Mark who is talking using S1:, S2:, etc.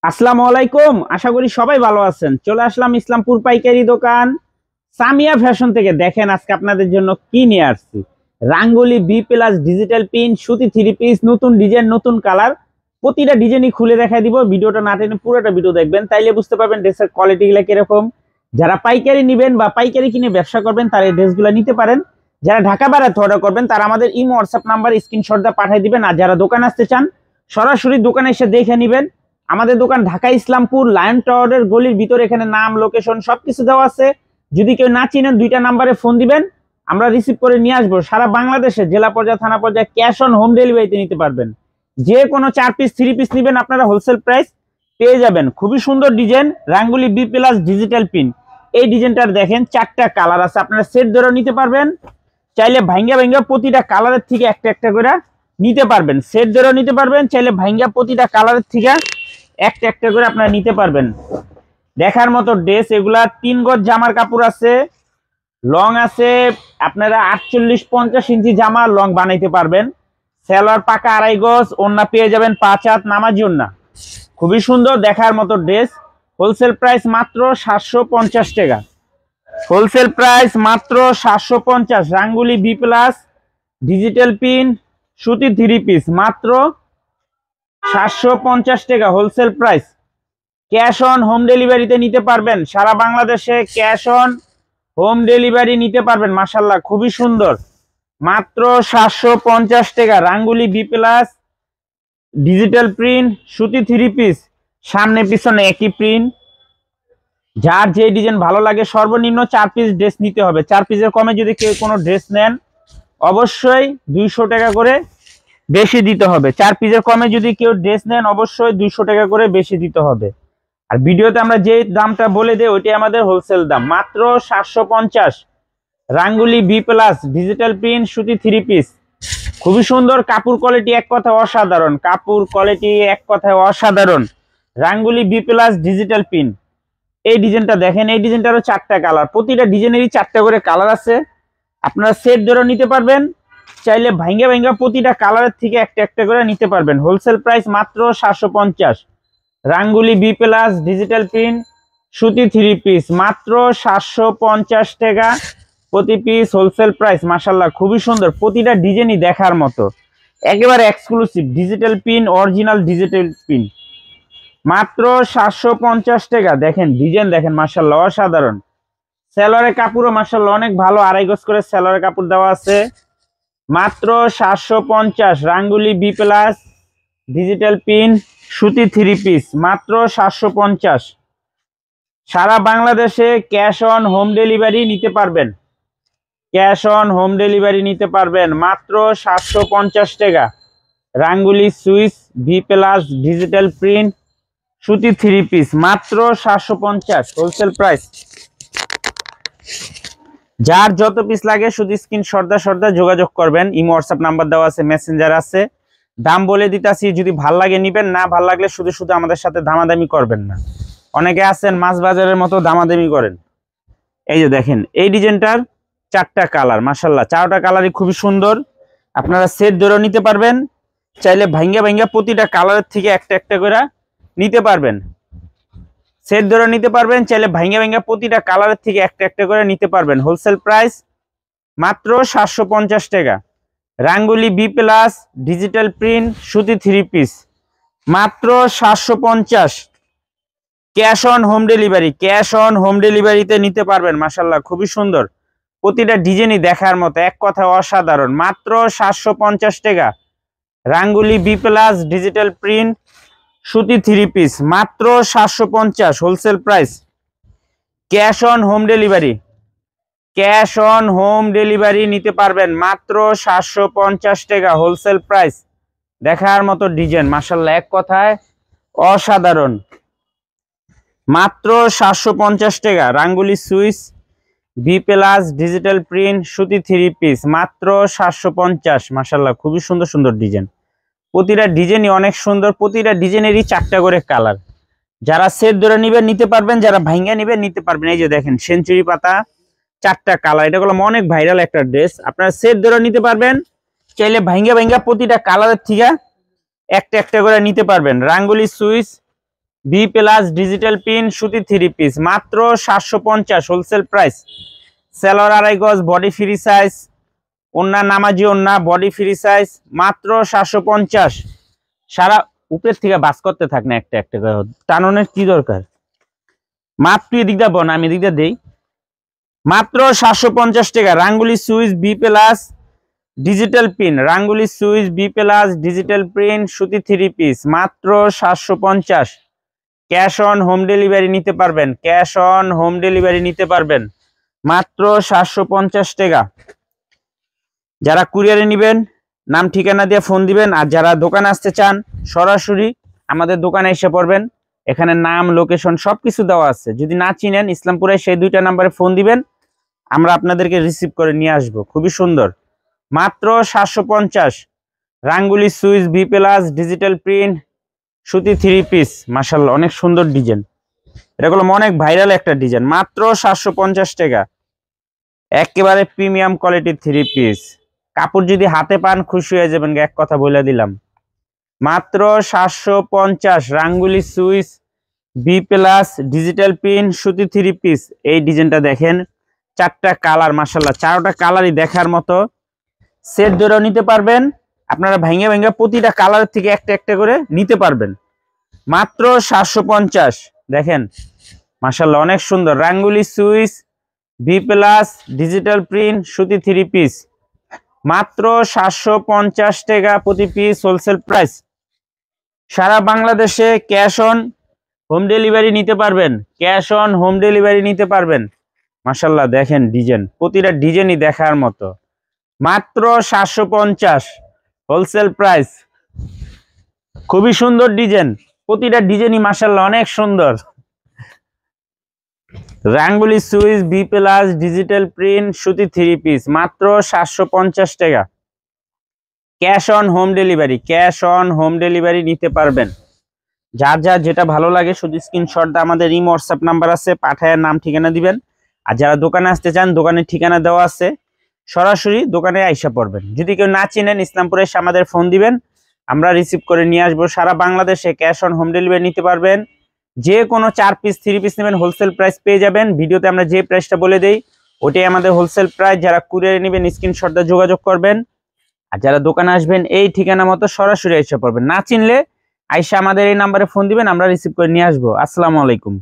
S1: আসসালামু আলাইকুম। আশা করি সবাই ভালো আছেন। চলে আসলাম ইসলামপুর পাইকারি দোকান সামিয়া ফ্যাশন থেকে। দেখেন আজকে আপনাদের জন্য কি নিয়ে আসছি। রাঙ্গুলি বি প্লাস ডিজিটাল পিন সুতি থ্রি পিস, নতুন ডিজাইন, নতুন কালার। প্রতিটা ডিজাইনই খুলে দেখাই দিব। ভিডিওটা না টেনে পুরোটা ভিডিও দেখবেন, তাইলে বুঝতে পারবেন ড্রেসের কোয়ালিটি গুলা কিরকম। যারা পাইকারি নেবেন বা পাইকারি কিনে ব্যবসা করবেন তারা এই ড্রেসগুলো নিতে পারেন। যারা ঢাকা বাইরে অর্ডার করবেন তারা আমাদের ইমো হোয়াটসঅ্যাপ নাম্বার স্ক্রিনশট দিয়ে পাঠিয়ে দিবেন। আর যারা দোকানে আসতে চান সরাসরি দোকানে এসে দেখে নেবেন। আমাদের দোকান ঢাকা ইসলামপুর লায়ন টাওয়ারের গলির ভিতরে। এখানে নাম, লোকেশন সবকিছু দেওয়া আছে। যদি কেউ না চিনেন দুইটা নাম্বারে ফোন দিবেন, আমরা রিসিভ করে নিয়ে আসবো। সারা বাংলাদেশে জেলা পর্যায়ে, থানা পর্যায়ে ক্যাশ অন হোম ডেলিভারিতে নিতে পারবেন। যে কোনো 4 পিস 3 পিস নেবেন আপনারা হোলসেল প্রাইস পেয়ে যাবেন। খুবই সুন্দর ডিজাইন, রাঙ্গুলি বি প্লাস ডিজিটাল পিন। এই ডিজাইনটার দেখেন 4টা কালার আছে, আপনারা সেট ধরেও নিতে পারবেন। চাইলে ভাঙ্গা ভাঙ্গা প্রতিটা কালারের থেকে একটা একটা করে নিতে পারবেন। সেট ধরেও নিতে পারবেন, চাইলে ভাঙ্গা প্রতিটা কালারের থেকে একটা একটা করে আপনারা নিতে পারবেন। দেখার মতো ড্রেস এগুলা। 3 গজ জামার কাপড় আছে, লং আছে। আপনারা 48-50 ইঞ্চি জামা লং বানাইতে পারবেন। সেলোয়ার পাকা 2.5 গজ, ওন্না পেয়ে যাবেন 5 হাত নামাজি ওন্না। খুবই সুন্দর দেখার মতো ড্রেস। হোলসেল প্রাইস মাত্র 750 টাকা। হোলসেল প্রাইস মাত্র 750। রাঙ্গুলি বি প্লাস ডিজিটাল পিন সুতি 3 পিস মাত্র 750 টাকা wholesale price. Cash on home ডেলিভারিতে নিতে পারবেন। সারা বাংলাদেশে ক্যাশ অন হোম ডেলিভারি নিতে পারবেন। মাশাআল্লাহ খুবই সুন্দর, মাত্র 750 টাকা। রাঙ্গুলি বি প্লাস ডিজিটাল প্রিন্ট সুতি 3 পিস, সামনে পিছনে একই প্রিন্ট। যার যে ডিজাইন ভালো লাগে সর্বনিম্ন 4 পিস ড্রেস নিতে হবে। 4 পিসের কমে যদি কেউ কোনো ড্রেস নেন অবশ্যই 200 টাকা করে বেশি দিতে হবে। 4 পিসের কমে যদি কেউ ড্রেস নেন অবশ্যই 200 টাকা করে বেশি দিতে হবে। আর ভিডিওতে আমরা যে দামটা বলে দেই ওইটাই আমাদের হোলসেল দাম, মাত্র 750। রাঙ্গুলি বি প্লাস ডিজিটাল প্রিন্ট সুতি 3 পিস, খুবই সুন্দর। কাপড় কোয়ালিটি এক কথায় অসাধারণ, কাপড় কোয়ালিটি এক কথায় অসাধারণ। রাঙ্গুলি বি প্লাস ডিজিটাল প্রিন্ট। এই ডিজাইনটা দেখেন, এই ডিজাইনটারও 4টা কালার, প্রতিটা ডিজাইনেরই 4টা করে কালার আছে। আপনারা সেট ধরে নিতে পারবেন, চাইলে ভাঙ্গা ভাঙ্গা প্রতিটা কালারের থেকে একটা একটা করে নিতে পারবেন। হোলসেল প্রাইস মাত্র 750। রাঙ্গুলি বি প্লাস ডিজিটাল প্রিন্ট সুতি 3 পিস মাত্র 750 টাকা প্রতি পিস হোলসেল প্রাইস। মাশাআল্লাহ খুবই সুন্দর, প্রতিটা ডিজাইনই দেখার মতো, একেবারে exclusive digital pin, original digital pin মাত্র 750 টাকা। দেখেন ডিজাইন দেখেন, মাশাআল্লাহ অসাধারণ। সেলোয়ারের কাপড়ও মাশাআল্লাহ অনেক ভালো, 2.5 গজ করে সেলোয়ারের কাপড় দেওয়া আছে। মাত্র 750। রাঙ্গুলি বি প্লাস ডিজিটাল পিন সুতি 3 পিস মাত্র 750। সারা বাংলাদেশে ক্যাশ অন হোম ডেলিভারি নিতে পারবেন। ক্যাশ অন হোম ডেলিভারি নিতে পারবেন মাত্র 750 টাকা। Rangoli Swiss B plus digital print সুতি 3 পিস মাত্র 750 হোলসেল প্রাইস। যার যত পিস লাগে শুধু স্ক্রিনশট দিয়ে যোগাযোগ করবেন। ইমো হোয়াটসঅ্যাপ নাম্বার দেওয়া আছে, মেসেঞ্জার আছে। দাম বলে দিতাছি, যদি ভাল লাগে নিবেন, না ভাল লাগলে শুধু শুধু আমাদের সাথে দামাদামি করবেন না। অনেকে আছেন মাছ বাজারের মতো দামাদামি করেন। এই যে দেখেন এই ডিজাইনটার 4টা কালার, মাশাআল্লাহ 4টা কালারই খুবই সুন্দর। আপনারা সেট ধরেও নিতে পারবেন, চাইলে ভাঙ্গা ভাঙ্গা প্রতিটা কালারের থেকে একটা একটা করে নিতে পারবেন। সেট ধরে নিতে পারবেন, চাইলে ভাঙ্গা ভাঙ্গা প্রতিটা কালারের থেকে একটা একটা করে নিতে পারবেন। হোলসেল প্রাইস মাত্র 750 টাকা। রাঙ্গুলি বি প্লাস ডিজিটাল প্রিন্ট সুতি 3 পিস মাত্র 750। Cash on home delivery, cash on home ডেলিভারিতে নিতে পারবেন। মাশাআল্লাহ খুবই সুন্দর, প্রতিটা ডিজাইনই দেখার মতো, এক কথায় অসাধারণ। মাত্র 750 টাকা। রাঙ্গুলি বি প্লাস ডিজিটাল প্রিন্ট সুতি 3 পিস মাত্র 750 wholesale price. Cash on home delivery, cash on home delivery নিতে পারবেন মাত্র 750 টাকা হোলসেল প্রাইস। দেখার মতো ডিজাইন, মাশাআল্লাহ এক কথায় অসাধারণ। মাত্র 750 টাকা। Rangoli Swiss B plus digital print সুতি 3 পিস মাত্র 750। মাশাআল্লাহ খুবই সুন্দর সুন্দর ডিজাইন, প্রতিটা ডিজাইনই অনেক সুন্দর, প্রতিটা ডিজাইনেরই 4টা করে কালার। যারা সেট ধরে নিবেন নিতে পারবেন, যারা ভাঙ্গা নিবেন নিতে পারবেন। এই যে দেখেন সেঞ্চুরি পাতা 4টা কালার, এটা হলো অনেক ভাইরাল একটা ড্রেস। আপনারা সেট ধরে নিতে পারবেন, চাইলে ভাঙ্গা ভাঙ্গা প্রতিটা কালারের থেকে একটা একটা করে নিতে পারবেন। Rangoli Swiss B plus digital print সুতি 3 পিস মাত্র 750 হোলসেল প্রাইস। সেলর আড়াই গজ, বডি ফ্রি সাইজ, ওন্না নামাজি ওন্না, বডি ফ্রি সাইজ মাত্র 750। সারা উপরের থেকে বাস করতে থাক না, একটা একটা করে টাননের কি দরকার, মাত্র এদিকটা বন আমি এদিকটা দেই, মাত্র 750 টাকা। Rangoli switch B plus digital print, Rangoli switch B plus digital print সুতি 3 পিস মাত্র 750। ক্যাশ অন হোম ডেলিভারি নিতে পারবেন, ক্যাশ অন হোম ডেলিভারি নিতে পারবেন মাত্র 750 টাকা। যারা কুরিয়ারে নেবেন নাম ঠিকানা দিয়ে ফোন দিবেন, আর যারা দোকানে আসতে চান সরাসরি আমাদের দোকানে এসে পড়বেন। এখানে নাম, লোকেশন সবকিছু দেওয়া আছে। যদি না চিনেন ইসলামপুরে সেই 2টা নাম্বারে ফোন দিবেন, আমরা আপনাদেরকে রিসিভ করে নিয়ে আসব। খুবই সুন্দর মাত্র 750। Rangoli switch B plus digital print সুতি 3 পিস মাশাআল্লাহ অনেক সুন্দর ডিজাইন, এটা হলো অনেক ভাইরাল একটা ডিজাইন মাত্র 750 টাকা। একেবারে প্রিমিয়াম কোয়ালিটির 3 পিস, কাপড় যদি হাতে পান খুশি হয়ে যাবেন, এক কথা বলে দিলাম মাত্র 750। Rangoli switch B plus digital print সুতি 3 পিস, এই ডিজাইনটা দেখেন, 4টা কালার মাশাআল্লাহ, 4টা কালারই দেখার মতো। সেট ধরেও নিতে পারবেন, আপনারা ভেঙে ভেঙে প্রতিটা কালার থেকে একটা একটা করে নিতে পারবেন মাত্র 750। দেখেন মাশাআল্লাহ অনেক সুন্দর। Rangoli switch B plus digital print সুতি 3 পিস মাত্র 750 টাকা প্রতি পিস হোলসেল প্রাইস। সারা বাংলাদেশে ক্যাশ অন হোম ডেলিভারি নিতে পারবেন, ক্যাশ অন হোম ডেলিভারি নিতে পারবেন। মাশাআল্লাহ দেখেন ডিজাইন, প্রতিটা ডিজাইনই দেখার মতো মাত্র 750 হোলসেল প্রাইস। খুবই সুন্দর ডিজাইন, প্রতিটা ডিজাইনই মাশাআল্লাহ অনেক সুন্দর। Rangoli switch B plus digital print সুতি 3 পিস মাত্র 750 টাকা। Cash on home delivery, cash on home delivery নিতে পারবেন। যার যার যেটা ভালো লাগে শুধু স্ক্রিনশট দিয়ে আমাদের ইমো হোয়াটসঅ্যাপ নাম্বার আছে, পাঠায় নাম ঠিকানা দিবেন। আর যারা দোকানে আসতে চান দোকানের ঠিকানা দেওয়া আছে, সরাসরি দোকানে আইসা পড়বেন। যদি কেউ না চিনেন ইসলামপুরে এসে আমাদের ফোন দিবেন, আমরা রিসিভ করে নিয়ে আসবো। সারা বাংলাদেশে ক্যাশ অন হোম ডেলিভারি নিতে পারবেন। যে কোনো 4 পিস 3 পিস নেবেন হোলসেল প্রাইস পেয়ে যাবেন। ভিডিওতে আমরা যে প্রাইসটা বলে দেই ওটাই আমাদের হোলসেল প্রাইস। যারা কুরিয়ারে নেবেন স্ক্রিনশট দিয়ে যোগাযোগ করবেন, আর যারা দোকানে আসবেন এই ঠিকানা মতো সরাসরি এসে পড়বেন। না চিনলে আইসা আমাদের এই নাম্বারে ফোন দিবেন, আমরা রিসিভ করে নিয়ে আসবো। আসসালামু আলাইকুম।